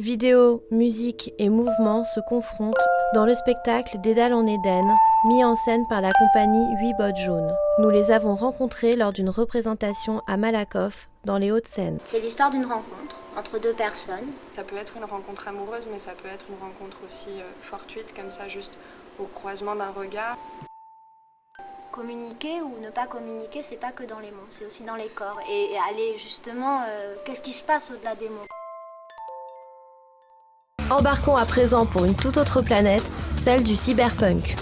Vidéo, musique et mouvement se confrontent dans le spectacle Dédale en Éden, mis en scène par la compagnie 8 bottes jaunes. Nous les avons rencontrés lors d'une représentation à Malakoff, dans les Hauts-de-Seine. C'est l'histoire d'une rencontre entre deux personnes. Ça peut être une rencontre amoureuse, mais ça peut être une rencontre aussi fortuite, comme ça, juste au croisement d'un regard. Communiquer ou ne pas communiquer, c'est pas que dans les mots, c'est aussi dans les corps. Et aller justement, qu'est-ce qui se passe au-delà des mots ? Embarquons à présent pour une toute autre planète, celle du cyberpunk.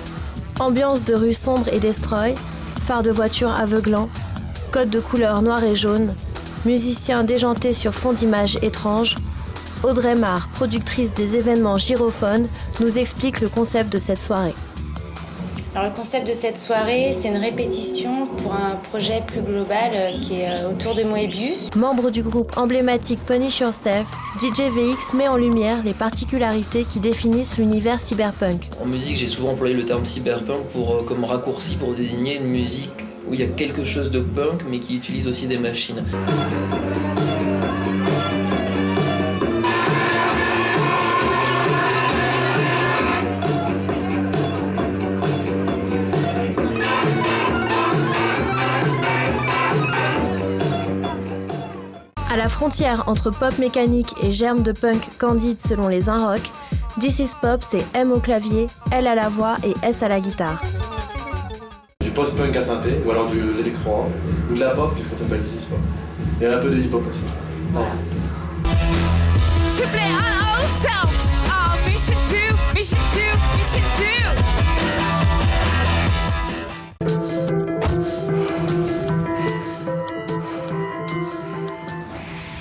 Ambiance de rue sombre et destroy, phares de voitures aveuglants, codes de couleurs noir et jaune, musiciens déjantés sur fond d'images étranges, Audrey Marr, productrice des événements Gyrophone, nous explique le concept de cette soirée. Alors, le concept de cette soirée, c'est une répétition pour un projet plus global qui est autour de Moebius. Membre du groupe emblématique Punish Yourself, DJ VX met en lumière les particularités qui définissent l'univers cyberpunk. En musique, j'ai souvent employé le terme cyberpunk comme raccourci pour désigner une musique où il y a quelque chose de punk mais qui utilise aussi des machines. À la frontière entre pop mécanique et germe de punk candide selon les Inrock, This Is Pop, c'est M au clavier, L à la voix et S à la guitare. Du post-punk à synthé, ou alors de l'électro, ou de la pop, puisqu'on s'appelle This Is Pop. Et un peu de hip-hop aussi. Voilà.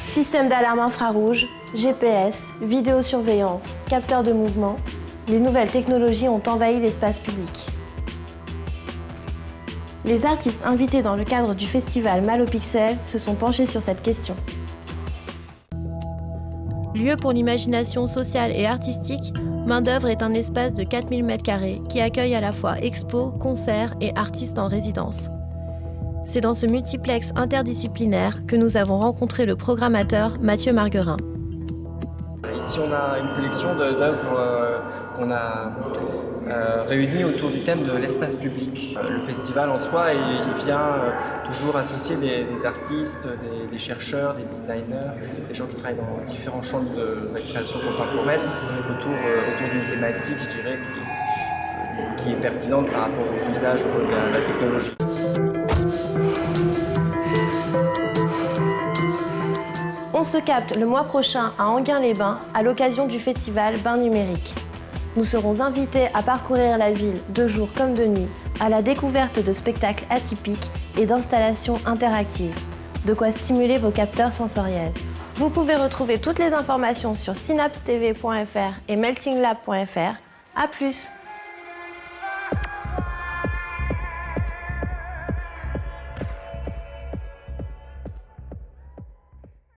Système d'alarme infrarouge, GPS, vidéosurveillance, capteur de mouvement, les nouvelles technologies ont envahi l'espace public. Les artistes invités dans le cadre du festival Malopixel se sont penchés sur cette question. Lieu pour l'imagination sociale et artistique, Main d'œuvre est un espace de 4000 m² qui accueille à la fois expos, concerts et artistes en résidence. C'est dans ce multiplex interdisciplinaire que nous avons rencontré le programmateur Mathieu Marguerin. Ici, on a une sélection d'œuvres qu'on a réunies autour du thème de l'espace public. Le festival en soi, il vient toujours associer des artistes, des chercheurs, des designers, des gens qui travaillent dans différents champs de la création contemporaine autour d'une thématique, je dirais, qui est pertinente par rapport aux usages aujourd'hui de la technologie. On se capte le mois prochain à Enghien-les-Bains à l'occasion du festival Bains Numériques. Nous serons invités à parcourir la ville de jour comme de nuit, à la découverte de spectacles atypiques et d'installations interactives. De quoi stimuler vos capteurs sensoriels. Vous pouvez retrouver toutes les informations sur synapsetv.fr et meltinglab.fr. À plus!